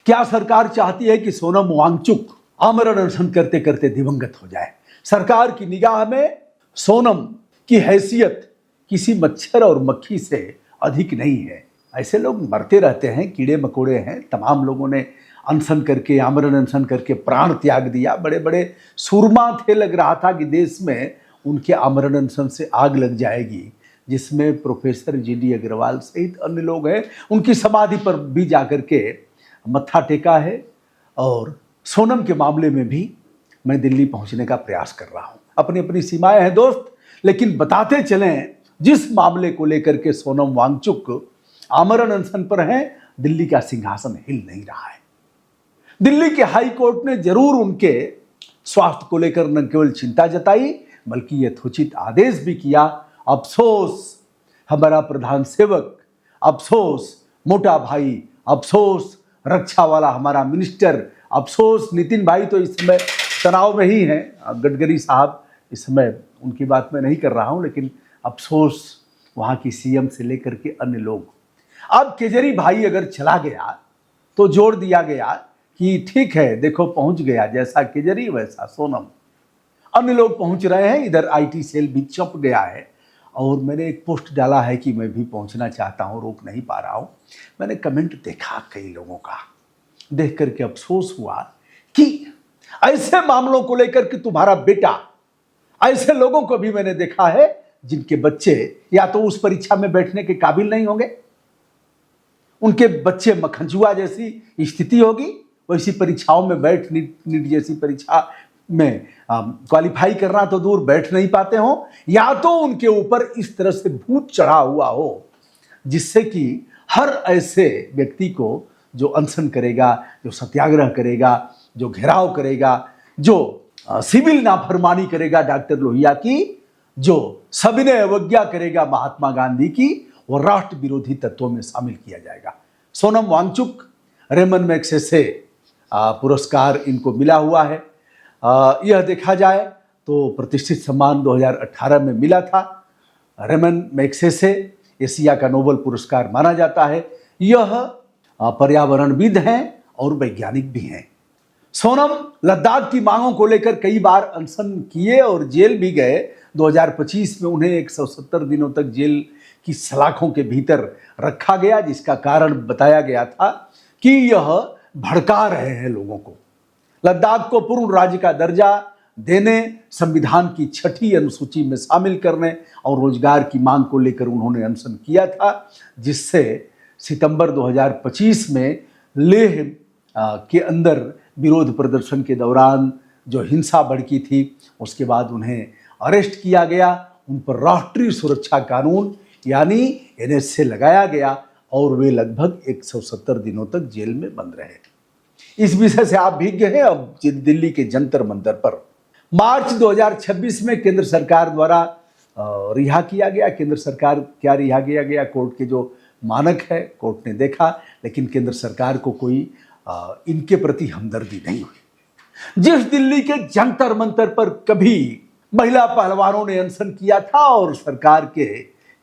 क्या सरकार चाहती है कि सोनम वांगचुक आमरण अनशन करते करते दिवंगत हो जाए? सरकार की निगाह में सोनम की हैसियत किसी मच्छर और मक्खी से अधिक नहीं है। ऐसे लोग मरते रहते हैं, कीड़े मकोड़े हैं। तमाम लोगों ने अनशन करके, आमरण अनशन करके प्राण त्याग दिया। बड़े बड़े सूरमा थे, लग रहा था कि देश में उनके आमरण अनशन से आग लग जाएगी, जिसमें प्रोफेसर GD अग्रवाल सहित अन्य लोग हैं। उनकी समाधि पर भी जाकर के मत्था टेका है। और सोनम के मामले में भी मैं दिल्ली पहुंचने का प्रयास कर रहा हूं। अपनी अपनी सीमाएं हैं दोस्त, लेकिन बताते चलें, जिस मामले को लेकर के सोनम वांगचुक आमरण अनशन पर हैं, दिल्ली का सिंहासन हिल नहीं रहा है। दिल्ली के हाई कोर्ट ने जरूर उनके स्वास्थ्य को लेकर न केवल चिंता जताई, बल्कि यथोचित आदेश भी किया। अफसोस हमारा प्रधान सेवक, अफसोस मोटा भाई, अफसोस रक्षा वाला हमारा मिनिस्टर, अफसोस नितिन भाई तो इस समय तनाव में ही हैं। गडकरी साहब, इस समय उनकी बात मैं नहीं कर रहा हूं, लेकिन अफसोस वहां की CM से लेकर के अन्य लोग। अब केजरी भाई अगर चला गया तो जोड़ दिया गया कि ठीक है, देखो पहुंच गया, जैसा केजरी वैसा सोनम। अन्य लोग पहुंच रहे हैं, इधर IT सेल भी चंप गया है। और मैंने एक पोस्ट डाला है कि मैं भी पहुंचना चाहता हूं, रोक नहीं पा रहा हूं। मैंने कमेंट देखा कई लोगों का, देख करके अफसोस हुआ कि ऐसे मामलों को लेकर कि तुम्हारा बेटा, ऐसे लोगों को भी मैंने देखा है जिनके बच्चे या तो उस परीक्षा में बैठने के काबिल नहीं होंगे, उनके बच्चे मखंजुआ जैसी स्थिति होगी, वैसी परीक्षाओं में बैठ, नीट जैसी परीक्षा में क्वालिफाई करना तो दूर, बैठ नहीं पाते हो, या तो उनके ऊपर इस तरह से भूत चढ़ा हुआ हो जिससे कि हर ऐसे व्यक्ति को जो अनशन करेगा, जो सत्याग्रह करेगा, जो घेराव करेगा, जो सिविल नाफरमानी करेगा डॉक्टर लोहिया की, जो सविनय अवज्ञा करेगा महात्मा गांधी की, वो राष्ट्र विरोधी तत्वों में शामिल किया जाएगा। सोनम वांगचुक, रेमन मैग्सेसे पुरस्कार इनको मिला हुआ है। यह देखा जाए तो प्रतिष्ठित सम्मान 2018 में मिला था। रेमन मैग्सेसे एशिया का नोबेल पुरस्कार माना जाता है। यह पर्यावरणविद हैं और वैज्ञानिक भी हैं। सोनम लद्दाख की मांगों को लेकर कई बार अनशन किए और जेल भी गए। 2025 में उन्हें 170 दिनों तक जेल की सलाखों के भीतर रखा गया, जिसका कारण बताया गया था कि यह भड़का रहे हैं लोगों को। लद्दाख को पूर्ण राज्य का दर्जा देने, संविधान की 6ठी अनुसूची में शामिल करने और रोजगार की मांग को लेकर उन्होंने अनशन किया था, जिससे सितंबर 2025 में लेह के अंदर विरोध प्रदर्शन के दौरान जो हिंसा भड़की थी, उसके बाद उन्हें अरेस्ट किया गया। उन पर राष्ट्रीय सुरक्षा कानून यानी NSA लगाया गया और वे लगभग 170 दिनों तक जेल में बंद रहे। इस विषय से आप भीग गए हैं। अब दिल्ली के जंतर मंतर पर मार्च 2026 में केंद्र सरकार द्वारा रिहा किया गया। केंद्र सरकार क्या रिहा किया गया, कोर्ट के जो मानक है, कोर्ट ने देखा, लेकिन केंद्र सरकार को कोई इनके प्रति हमदर्दी नहीं हुई। जिस दिल्ली के जंतर मंतर पर कभी महिला पहलवानों ने अनशन किया था और सरकार के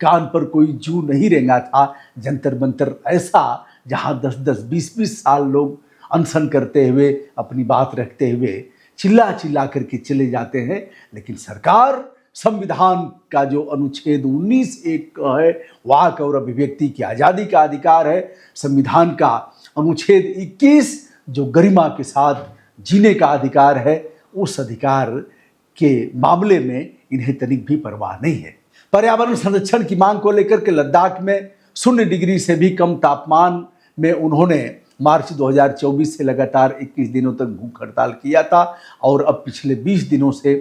कान पर कोई जू नहीं रेंगा था, जंतर मंतर ऐसा जहां 10-10, 20-20 साल लोग अनशन करते हुए, अपनी बात रखते हुए चिल्ला चिल्ला करके चले जाते हैं, लेकिन सरकार संविधान का जो अनुच्छेद 19(1) है, वाक और अभिव्यक्ति की आज़ादी का अधिकार है, संविधान का अनुच्छेद 21 जो गरिमा के साथ जीने का अधिकार है, उस अधिकार के मामले में इन्हें तनिक भी परवाह नहीं है। पर्यावरण संरक्षण की मांग को लेकर के लद्दाख में 0 डिग्री से भी कम तापमान में उन्होंने मार्च 2024 से लगातार 21 दिनों तक भूख हड़ताल किया था। और अब पिछले 20 दिनों से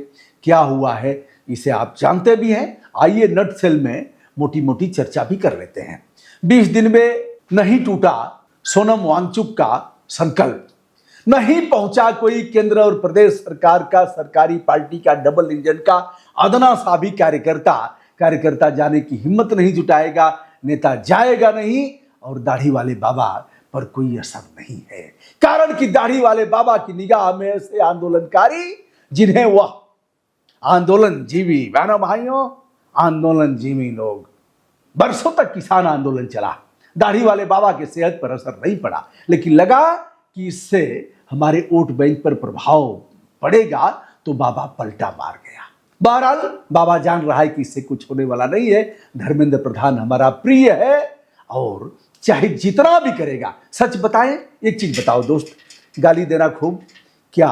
क्या हुआ है, इसे आप जानते भी हैं। आइए नटसेल में मोटी मोटी चर्चा भी कर लेते हैं। 20 दिन में नहीं टूटा सोनम वांगचुक का संकल्प, नहीं पहुंचा कोई केंद्र और प्रदेश सरकार का, सरकारी पार्टी का डबल इंजन का अदना सा भी कार्यकर्ता जाने की हिम्मत नहीं जुटाएगा, नेता जाएगा नहीं, और दाढ़ी वाले बाबा पर कोई असर नहीं है। कारण कि दाढ़ी वाले बाबा की निगाह में ऐसे आंदोलनकारी जिन्हें वह आंदोलन जीवी, बहनों भाइयों, आंदोलन जीवी लोग, बरसों तक किसान आंदोलन चला, दाढ़ी वाले बाबा के सेहत पर असर नहीं पड़ा, लेकिन लगा कि इससे हमारे वोट बैंक पर प्रभाव पड़ेगा, तो बाबा पलटा मार गया। बहरहाल बाबा जान रहा है कि इससे कुछ होने वाला नहीं है। धर्मेंद्र प्रधान हमारा प्रिय है और चाहे जितना भी करेगा। सच बताएं, एक चीज बताओ दोस्त, गाली देना खूब, क्या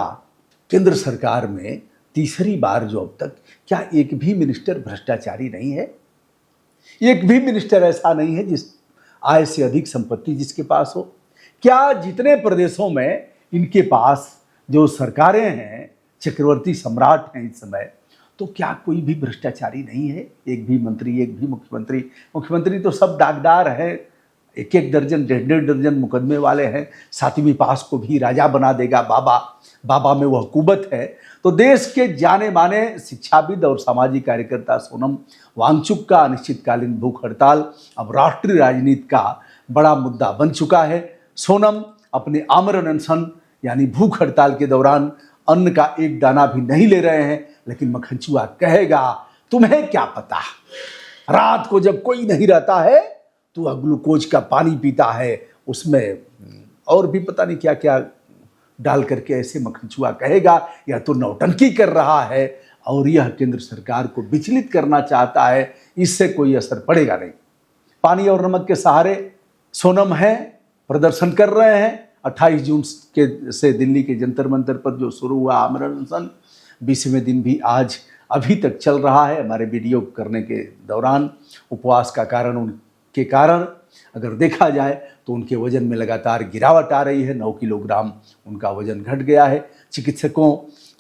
केंद्र सरकार में तीसरी बार जो अब तक, क्या एक भी मिनिस्टर भ्रष्टाचारी नहीं है? एक भी मिनिस्टर ऐसा नहीं है जिस आय से अधिक संपत्ति जिसके पास हो? क्या जितने प्रदेशों में इनके पास जो सरकारें हैं, चक्रवर्ती सम्राट हैं इस समय, तो क्या कोई भी भ्रष्टाचारी नहीं है? एक भी मंत्री, एक भी मुख्यमंत्री? मुख्यमंत्री तो सब दागदार है, एक एक दर्जन, डेढ़ डेढ़ दर्जन मुकदमे वाले हैं। सातवीं पास को भी राजा बना देगा बाबा, बाबा में वह कुबत है। तो देश के जाने माने शिक्षाविद और सामाजिक कार्यकर्ता सोनम वांगचुक का अनिश्चितकालीन भूख हड़ताल अब राष्ट्रीय राजनीति का बड़ा मुद्दा बन चुका है। सोनम अपने आमरण अनशन यानी भूख हड़ताल के दौरान अन्न का एक दाना भी नहीं ले रहे हैं, लेकिन मक्खनचूआ कहेगा तुम्हें क्या पता, रात को जब कोई नहीं रहता है तो वह ग्लूकोज का पानी पीता है, उसमें और भी पता नहीं क्या क्या डाल करके ऐसे मक्खनचूआ कहेगा, या तो नौटंकी कर रहा है और यह केंद्र सरकार को विचलित करना चाहता है। इससे कोई असर पड़ेगा नहीं। पानी और नमक के सहारे सोनम है, प्रदर्शन कर रहे हैं। 28 जून के से दिल्ली के जंतर मंतर पर जो शुरू हुआ आमरण अनशन 20वें दिन भी आज अभी तक चल रहा है। हमारे वीडियो करने के दौरान उपवास का कारण, उनके कारण अगर देखा जाए तो उनके वजन में लगातार गिरावट आ रही है। 9 किलोग्राम उनका वजन घट गया है। चिकित्सकों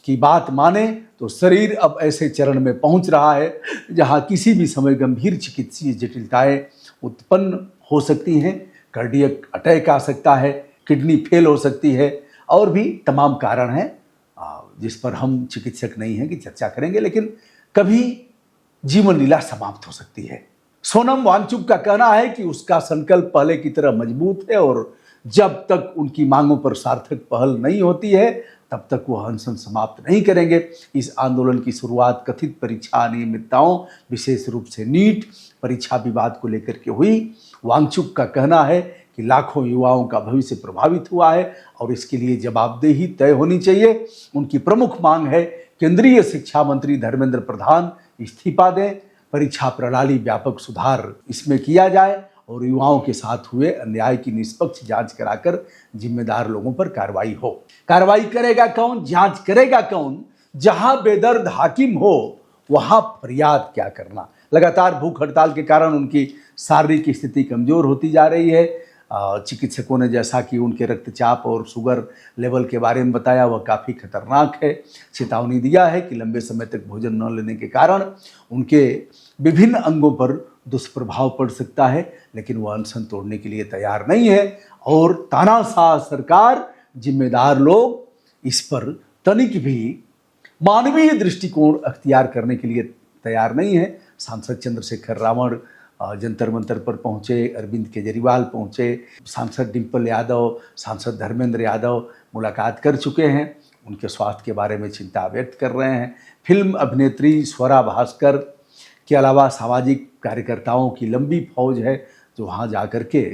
की बात माने तो शरीर अब ऐसे चरण में पहुंच रहा है जहां किसी भी समय गंभीर चिकित्सीय जटिलताएं उत्पन्न हो सकती हैं। कार्डियक अटैक आ सकता है, किडनी फेल हो सकती है, और भी तमाम कारण हैं जिस पर हम चिकित्सक नहीं हैं कि चर्चा करेंगे, लेकिन कभी जीवन लीला समाप्त हो सकती है। सोनम वांगचुक का कहना है कि उसका संकल्प पहले की तरह मजबूत है और जब तक उनकी मांगों पर सार्थक पहल नहीं होती है तब तक वो अनशन समाप्त नहीं करेंगे। इस आंदोलन की शुरुआत कथित परीक्षा अनियमितताओं, विशेष रूप से नीट परीक्षा विवाद को लेकर के हुई। वांगचुक का कहना है कि लाखों युवाओं का भविष्य प्रभावित हुआ है और इसके लिए जवाबदेही तय होनी चाहिए। उनकी प्रमुख मांग है केंद्रीय शिक्षा मंत्री धर्मेंद्र प्रधान इस्तीफा दें, परीक्षा प्रणाली व्यापक सुधार इसमें किया जाए और युवाओं के साथ हुए अन्याय की निष्पक्ष जांच कराकर जिम्मेदार लोगों पर कार्रवाई हो। कार्रवाई करेगा कौन, जांच करेगा कौन? जहां बेदर्द हाकिम हो वहां फरियाद क्या करना। लगातार भूख हड़ताल के कारण उनकी शारीरिक स्थिति कमजोर होती जा रही है। चिकित्सकों ने जैसा कि उनके रक्तचाप और शुगर लेवल के बारे में बताया, वह काफ़ी खतरनाक है। चेतावनी दिया है कि लंबे समय तक भोजन न लेने के कारण उनके विभिन्न अंगों पर दुष्प्रभाव पड़ सकता है, लेकिन वह अनशन तोड़ने के लिए तैयार नहीं है और तानाशाह सरकार, जिम्मेदार लोग इस पर तनिक भी मानवीय दृष्टिकोण अख्तियार करने के लिए तैयार नहीं है। सांसद चंद्रशेखर रावण जंतर मंतर पर पहुंचे, अरविंद केजरीवाल पहुंचे, सांसद डिम्पल यादव, सांसद धर्मेंद्र यादव मुलाकात कर चुके हैं, उनके स्वास्थ्य के बारे में चिंता व्यक्त कर रहे हैं। फिल्म अभिनेत्री स्वरा भास्कर के अलावा सामाजिक कार्यकर्ताओं की लंबी फौज है जो वहाँ जा कर के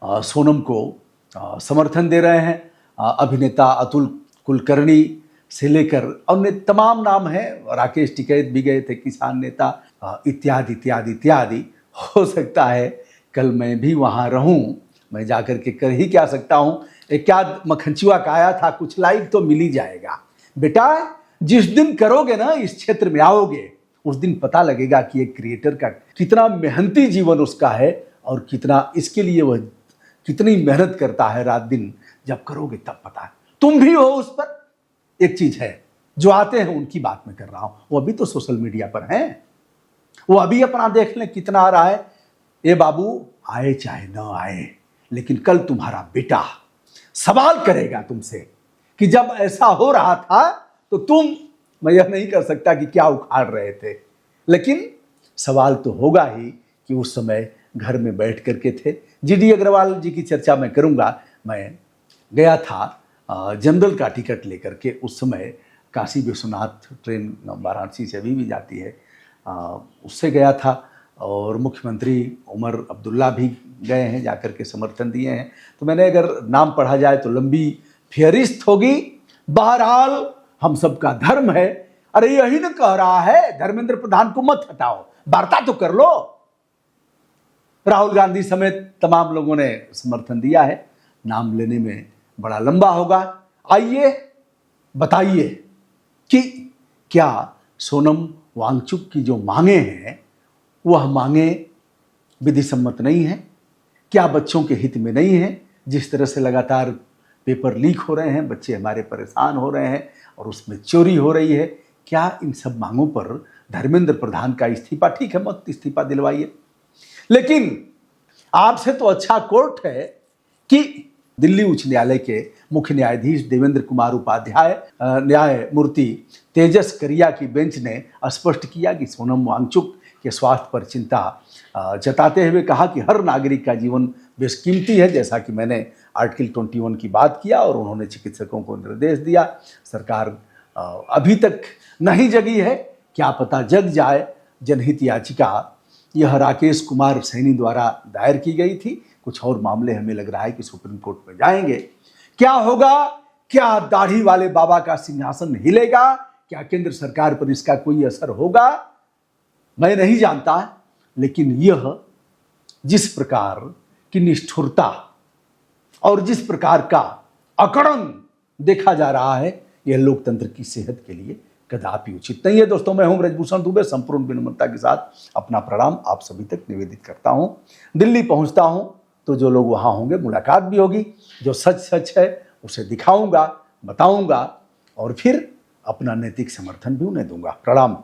सोनम को समर्थन दे रहे हैं। अभिनेता अतुल कुलकर्णी से लेकर अन्य तमाम नाम हैं, राकेश टिकैत भी गए थे, किसान नेता, इत्यादि इत्यादि इत्यादि। हो सकता है कल मैं भी वहाँ रहूँ, मैं जाकर के कर ही क्या सकता हूँ। एक क्या मक्खनचूआ का आया था, कुछ लाइक तो मिल ही जाएगा। बेटा जिस दिन करोगे ना, इस क्षेत्र में आओगे, उस दिन पता लगेगा कि एक क्रिएटर का कितना मेहनती जीवन उसका है और कितना इसके लिए वह कितनी मेहनत करता है रात दिन। जब करोगे तब पता है। तुम भी हो उस पर। एक चीज है, जो आते हैं उनकी बात मैं कर रहा हूं, वो अभी तो सोशल मीडिया पर हैं, वो अभी अपना देख लें कितना आ रहा है। ये बाबू आए चाहे न आए, लेकिन कल तुम्हारा बेटा सवाल करेगा तुमसे कि जब ऐसा हो रहा था तो तुम, मैं यह नहीं कर सकता कि क्या उखाड़ रहे थे, लेकिन सवाल तो होगा ही कि उस समय घर में बैठ करके थे। जीडी अग्रवाल जी की चर्चा मैं करूंगा। मैं गया था जनरल का टिकट लेकर के, उस समय काशी विश्वनाथ ट्रेन वाराणसी से अभी भी जाती है, उससे गया था और मुख्यमंत्री उमर अब्दुल्ला भी गए हैं, जाकर के समर्थन दिए हैं। तो मैंने अगर नाम पढ़ा जाए तो लंबी फेरिस्त होगी। बहरहाल हम सबका धर्म है। अरे यही न कह रहा है धर्मेंद्र प्रधान को मत हटाओ, वार्ता तो कर लो। राहुल गांधी समेत तमाम लोगों ने समर्थन दिया है। नाम लेने में बड़ा लंबा होगा। आइए बताइए कि क्या सोनम वांगचुक की जो मांगे हैं वह मांगे विधि सम्मत नहीं है? क्या बच्चों के हित में नहीं है? जिस तरह से लगातार पेपर लीक हो रहे हैं, बच्चे हमारे परेशान हो रहे हैं और उसमें चोरी हो रही है, क्या इन सब मांगों पर धर्मेंद्र प्रधान का इस्तीफा? ठीक है, मत इस्तीफा दिलवाइए, लेकिन आपसे तो अच्छा कोर्ट है कि दिल्ली उच्च न्यायालय के मुख्य न्यायाधीश देवेंद्र कुमार उपाध्याय, न्यायमूर्ति तेजस करिया की बेंच ने स्पष्ट किया कि सोनम वांगचुक के स्वास्थ्य पर चिंता जताते हुए कहा कि हर नागरिक का जीवन बेशकीमती है, जैसा कि मैंने आर्टिकल 21 की बात किया और उन्होंने चिकित्सकों को निर्देश दिया। सरकार अभी तक नहीं जगी है, क्या पता जग जाए। जनहित याचिका यह राकेश कुमार सैनी द्वारा दायर की गई थी। कुछ और मामले हमें लग रहा है कि सुप्रीम कोर्ट में जाएंगे। क्या होगा? क्या दाढ़ी वाले बाबा का सिंहासन हिलेगा? क्या केंद्र सरकार पर इसका कोई असर होगा? मैं नहीं जानता, लेकिन यह जिस प्रकार की निष्ठुरता और जिस प्रकार का अकड़न देखा जा रहा है, यह लोकतंत्र की सेहत के लिए कदापि उचित नहीं है। दोस्तों, मैं हूं ब्रजभूषण दुबे, संपूर्ण विनम्रता के साथ अपना प्रणाम आप सभी तक निवेदित करता हूं। दिल्ली पहुंचता हूं तो जो लोग वहां होंगे मुलाकात भी होगी, जो सच सच है उसे दिखाऊंगा, बताऊंगा और फिर अपना नैतिक समर्थन भी उन्हें दूंगा। प्रणाम।